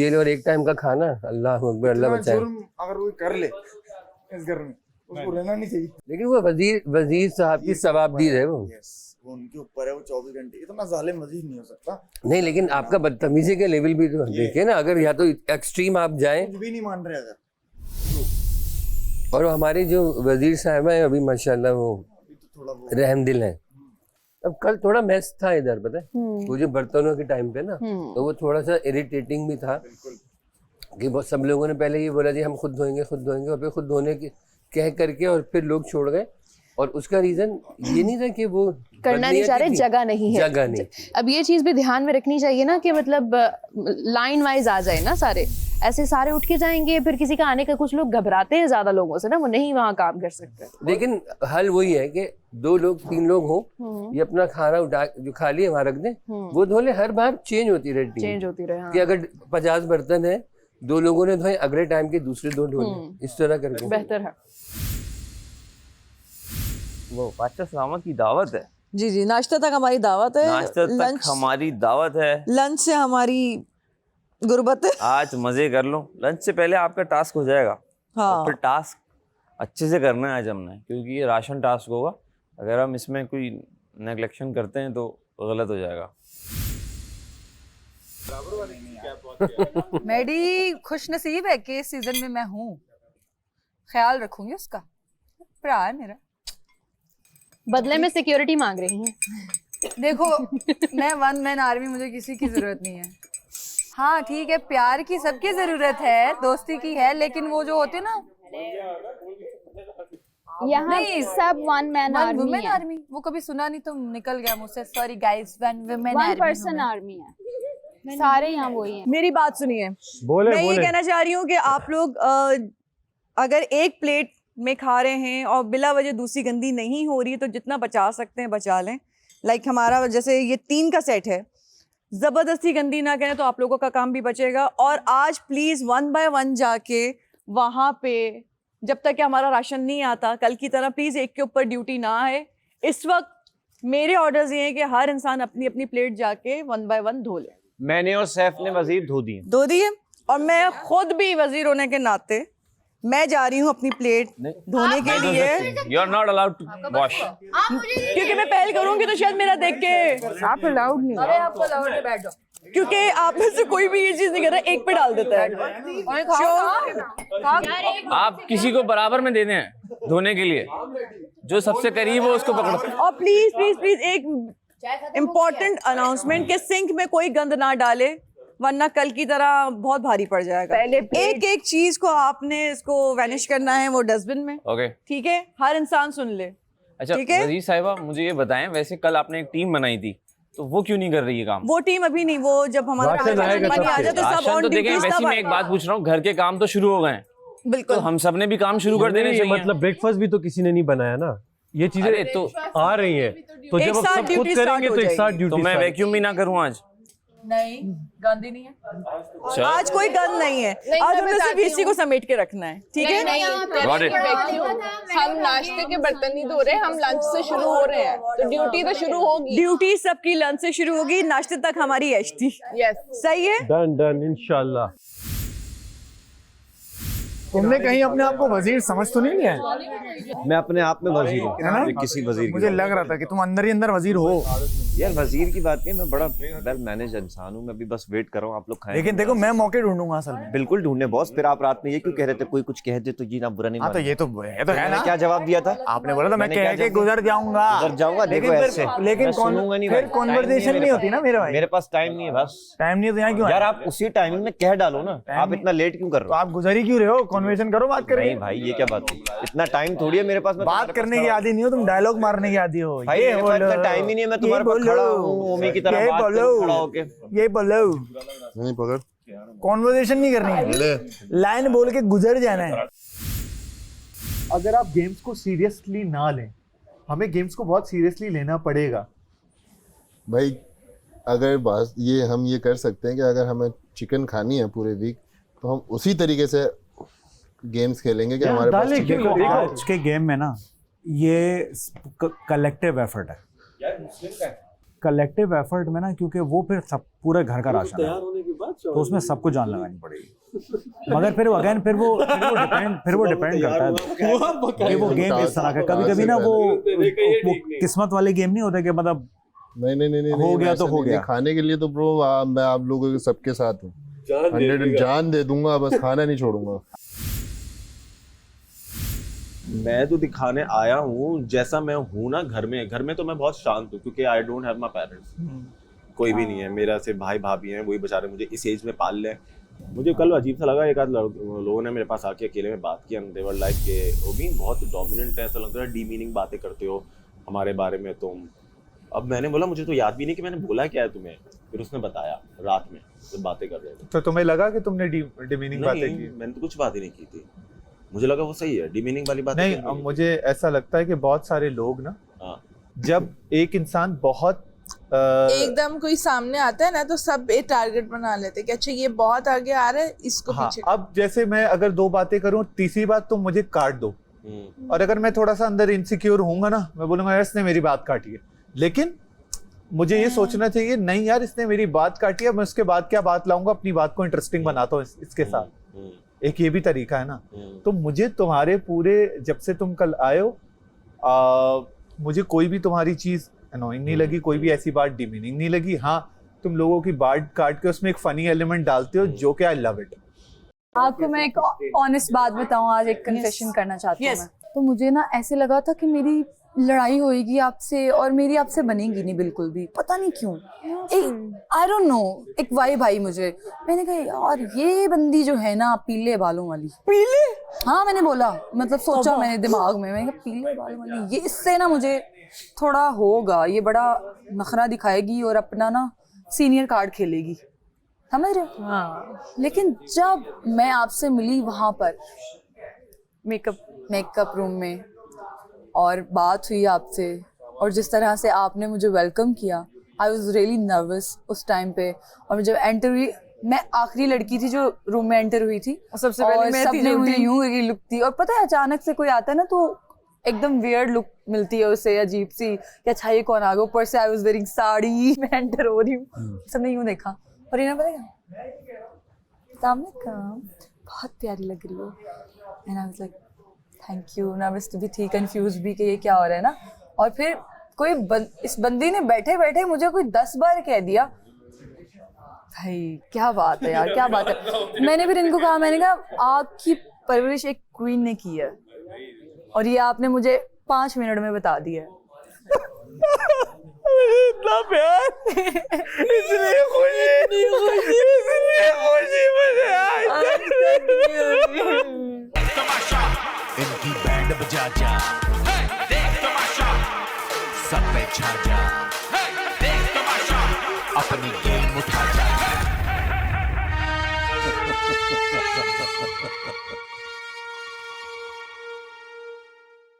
Jail और एक time का खाना, अल्लाह अकबर, अल्लाह बचाए। अगर वो कर ले इस घर में उसको रहना नहीं चाहिए। लेकिन वो वजीर साहब की सवाबदीद है वो। वो उनके ऊपर है, वो 24 घंटे, इतना जालिम वजीर नहीं हो सकता। नहीं, लेकिन आपका बदतमीजी के लेवल भी तो देखिए ना, अगर या तो एक्सट्रीम आप जाएं। कुछ भी नहीं मान रहे अगर। और हमारे जो वजीर साहब हैं अभी माशाल्लाह वो थोड़ा वो रहमदिल हैं। अब कल थोड़ा मैस था इधर, पता है वो जो बर्तनों के टाइम पे ना, तो वो थोड़ा सा इरिटेटिंग भी था कि बहुत सब लोगों ने पहले ये बोला जी हम खुद धोएंगे और फिर खुद धोने की कह करके और फिर लोग छोड़ गए। और उसका रीजन ये नहीं था कि वो करना नहीं चाह रहे, जगह नहीं है, जगह नहीं। अब ये चीज भी ध्यान में रखनी चाहिए ना कि मतलब लाइन वाइज आ जाए ना, सारे ऐसे सारे उठ के जाएंगे, फिर किसी का आने का, कुछ लोग घबराते हैं ज्यादा लोगों से ना, वो नहीं वहाँ काम कर सकते। लेकिन हल वही है कि 2 लोग 3 लोग हो, ये अपना खाना उठा जो खाली है वहाँ रख दें, वो धो ले। हर बार चेंज होती रहे हाँ। कि अगर 50 बर्तन है, 2 लोगों ने धोए, अगले टाइम के दूसरे 2 धो लें, इस तरह करके बेहतर है। वो बादशाह सलामत की दावत है। जी जी, नाश्ते तक हमारी दावत है, नाश्ते तक हमारी दावत है, लंच से हमारी गुर्बत है। आज मजे कर लो। लंच से पहले आपका टास्क हो जाएगा। हाँ, और फिर टास्क अच्छे से करना है आज हमने, क्योंकि ये राशन टास्क होगा। अगर हम इसमें कोई नेग्लेक्शन करते हैं तो गलत हो जाएगा। मेरी खुश नसीब है कि इस सीजन में मैं हूँ, ख्याल रखूंगी उसका। भरा है मेरा। बदले में सिक्योरिटी मांग रही हैं। देखो मैं 1 मैन आर्मी, मुझे किसी की जरूरत नहीं है। हाँ ठीक है, प्यार की सबकी जरूरत है, दोस्ती की है, लेकिन वो जो होते ना यहाँ नहीं, सब 1 मैन आर्मी है। आर्मी वो कभी सुना नहीं तो निकल गया मुझसे, sorry guys. 1 women 1 person army है, सारे यहाँ वही हैं। मेरी बात सुनिए, बोले मैं ये कहना चाह रही हूँ कि आप लोग अगर एक प्लेट में खा रहे हैं और बिला वजह दूसरी गंदी नहीं हो रही है तो जितना बचा सकते हैं बचा लें। लाइक हमारा जैसे ये 3 का सेट है, ज़बरदस्ती गंदी ना करें तो आप लोगों का काम भी बचेगा। और आज प्लीज़ 1 बाय 1 जाके वहाँ पे, जब तक कि हमारा राशन नहीं आता कल की तरह, प्लीज़ एक के ऊपर ड्यूटी ना आए। इस वक्त मेरे ऑर्डर्स ये हैं कि हर इंसान अपनी अपनी प्लेट जाके 1 बाय 1 धो ले। मैंने और सैफ ने वजीर धो दिए। और मैं खुद भी वजीर होने के नाते मैं जा रही हूँ अपनी प्लेट धोने के लिए। You are not allowed to wash, क्योंकि मैं पहल करूंगी तो शायद मेरा देख के आप अलाउड नहीं। अरे आपको अलाउड है, बैठ जाओ। क्योंकि आप में से कोई भी ये चीज नहीं कर रहा, एक पे डाल देता है। आप किसी को बराबर में दे दें धोने के लिए, जो सबसे करीब हो उसको पकड़ो। और प्लीज प्लीज प्लीज एक इम्पोर्टेंट अनाउंसमेंट के सिंक में कोई गंद ना डाले, वरना कल की तरह बहुत भारी पड़ जाएगा। एक एक चीज को आपने इसको वैनिश करना है वो डस्टबिन में। ओके, ठीक है, हर इंसान सुन ले। अच्छा वजीर साहिबा, मुझे ये बताएं, वैसे कल आपने एक टीम बनाई थी, तो वो क्यों नहीं कर रही है काम? वो टीम अभी नहीं, वो जब हमारा राशन आएगा राशन तब आ जाए तो सब राशन ऑन तो देखें, ड्यूटी वैसे मैं एक बात पूछ रहा हूँ, घर के काम तो शुरू हो गए हैं, बिल्कुल, तो हम सब ने भी काम शुरू कर देने चाहिए। मतलब ब्रेकफास्ट भी तो किसी ने नहीं बनाया ना, ये चीजें तो आ रही हैं, तो जब हम सब खुद करेंगे तो एक साथ ड्यूटी। तो मैं वैक्यूम भी ना करूँ आज? नहीं, गांधी नहीं है आज कोई गंद नहीं है, आज हमने सिर्फ इसी को समेट के रखना है। ठीक है, Got it. हम नाश्ते के बर्तन नहीं धो रहे, हम लंच से शुरू हो रहे हैं, तो ड्यूटी तो शुरू होगी। ड्यूटी सबकी लंच से शुरू होगी, नाश्ते तक हमारी ऐश थी। यस, सही है, डन इंशाल्लाह। तुमने कहीं अपने आप को वजीर समझ तो नहीं लिया? मैं अपने आप में वजीर हूँ, है ना? किसी वजीर मुझे लग रहा था कि तुम अंदर ही अंदर वजीर हो। यार वजीर की बात नहीं, मैं बड़ा वेल मैनेज इंसान हूँ, मैं भी बस वेट कर रहा हूँ आप लोग खाएं। लेकिन देखो मैं मौके ढूंढूंगा असल में। बिल्कुल ढूंढने बॉस। फिर आप रात में ये क्यों कह रहे थे कोई कुछ कह दे तो जी ना बुरा नहीं हाँ, तो माने? ये तो है ना। क्या जवाब दिया था आपने? बोला था मैं मैंने कह क्या के जवाब गुजर जाऊंगा। गुजर जाऊंगा, देखो ऐसे लेकिन मैं सुनूंगा नहीं फिर भाई। कॉन्वर्सेशन नहीं होती ना मेरे भाई। मेरे पास टाइम नहीं है, बस टाइम नहीं है तो यहाँ क्यों यार आए? आप उसी टाइमिंग में कह डालो ना, आप इतना लेट क्यों कर तो रहे हो? आप गुजर ही क्यों रहे हो? कॉन्वर्सेशन करो, बात करें। नहीं भाई, ये क्या बात है? इतना टाइम थोड़ी है मेरे पास। बात करने की आदि नहीं हो तुम, डायलॉग मारने की आदी हो। भाई मेरे पास इतना टाइम ही नहीं है, मैं तुम्हारे पास खड़ा हूँ ओमी की तरह बात करूं खड़ा होके। ये बोलो, नहीं पकड़, कॉन्वर्सेशन नहीं करनी है, लाइन बोल के गुजर जाना है। अगर आप गेम्स को सीरियसली ना लें, हमें गेम्स को बहुत सीरियसली लेना पड़ेगा भाई। अगर बात ये हम ये कर सकते हैं कि अगर हमें चिकन खानी है पूरे वीक, तो हम उसी तरीके से गेम्स खेलेंगे कि हमारे पास देखो आज के गेम में ना ये कलेक्टिव एफर्ट है, कलेक्टिव एफर्ट में ना, क्योंकि वो फिर सब पूरे घर का राशन है। तो उसमें सबको जान लगानी पड़ेगी। मगर फिर अगेन फिर वो डिपेंड करता है कि वो गेम किस तरह का। कभी कभी ना वो किस्मत वाले गेम नहीं होते कि मतलब नहीं हो गया तो हो गया। खाने के लिए तो ब्रो मैं आप लोगों के सबके साथ हूँ, 100 जान दे दूंगा, बस खाना नहीं छोड़ूंगा। मैं तो दिखाने आया हूँ जैसा मैं हूँ ना। घर में तो मैं बहुत शांत हूँ क्योंकि I don't have my parents, कोई भी नहीं है मेरा, सिर्फ भाई भाभी हैं, वही बेचारे मुझे इस एज में पाल लें। मुझे कल अजीब सा लगा, एक आध लोगों ने मेरे पास आके अकेले में बात किया, दे वर लाइक के वो भी बहुत डोमिनेंट है, ऐसा लगता है डीमीनिंग बातें करते हो हमारे बारे में तुम। अब मैंने बोला मुझे तो याद भी नहीं कि मैंने बोला क्या है तुम्हें, फिर उसने बताया रात में जब बातें कर रहे थे। तो तुम्हें लगा कि तुमने डिमीनिंग बातें की? मैंने तो कुछ बात ही नहीं की थी, मुझे लगा वो सही है, डिमीनिंग वाली बात नहीं। अब मुझे ऐसा लगता है कि बहुत सारे लोग ना, जब एक इंसान बहुत एकदम कोई सामने आता है ना तो सब एक टारगेट बना लेते कि अच्छा ये बहुत आगे आ रहा है, इसको पीछे। अब जैसे मैं अगर 2 बातें करूं, तीसरी बात तुम मुझे काट दो, और अगर मैं थोड़ा सा अंदर इनसिक्योर होऊंगा ना, मैं बोलूंगा यार इसने मेरी बात काटी है। लेकिन मुझे ये सोचना चाहिए नहीं यार इसने मेरी बात काटी है, मैं उसके बाद क्या बात लाऊंगा, अपनी बात को इंटरेस्टिंग बनाता हूँ इसके साथ। एक ये भी तरीका है ना। तो मुझे तुम्हारे पूरे, जब से तुम कल आए हो, मुझे कोई भी तुम्हारी चीज अनोइंग नहीं लगी, कोई भी ऐसी बात डिमीनिंग नहीं लगी। हाँ, तुम लोगों की बात काट के उसमें एक फनी एलिमेंट डालते हो जो कि आई लव इट। आपको मैं एक ऑनेस्ट बात बताऊं, आज एक कन्फेशन करना चाहती हूँ मैं। तो मुझे ना ऐसे लगा था कि मेरी लड़ाई होएगी आपसे और मेरी आपसे बनेगी नहीं बिल्कुल भी, पता नहीं क्यों। एक आई डोंट नो, एक वाइब आई मुझे। मैंने कहा यार ये बंदी जो है ना पीले बालों वाली, पीले, हाँ मैंने बोला, मतलब सोचा मैंने दिमाग में, मैंने कहा पीले बालों वाली, ये इससे ना मुझे थोड़ा होगा, ये बड़ा नखरा दिखाएगी और अपना ना सीनियर कार्ड खेलेगी, समझ रहे हो? हाँ। लेकिन जब मैं आपसे मिली वहां पर मेकअप रूम में और बात हुई आपसे, और जिस तरह से आपने मुझे वेलकम किया, आई वॉज रियली नर्वस उस टाइम पे। और जब एंटर हुई, मैं आखिरी लड़की थी जो रूम में एंटर हुई थी, सबसे पहले मैं सबने मुझे यूं ही लुक थी। और पता है अचानक से कोई आता है ना तो एकदम वियर्ड लुक मिलती है उसे, अजीब सी, कि अच्छा ये कौन आ गया। ऊपर से आई वाज वेयरिंग साड़ी, मैं एंटर हो रही हूँ, सबने यूं देखा और इन्हें पता क्या सामने का, बहुत प्यारी लग रही हो। And I was like thank you. Nervous भी थी, कंफ्यूज भी कि ये क्या हो रहा है ना। और फिर कोई इस बंदी ने बैठे बैठे मुझे कोई 10 बार कह दिया, भाई क्या बात है यार, क्या बात है। मैंने फिर इनको कहा, मैंने कहा आपकी परवरिश एक क्वीन ने की है और ये आपने मुझे 5 मिनट में बता दिया है। इतना प्यार, इतनी खुशी मुझे आज इनकी बैंड बजा जा, देख तमाशा, सब पे छा जा।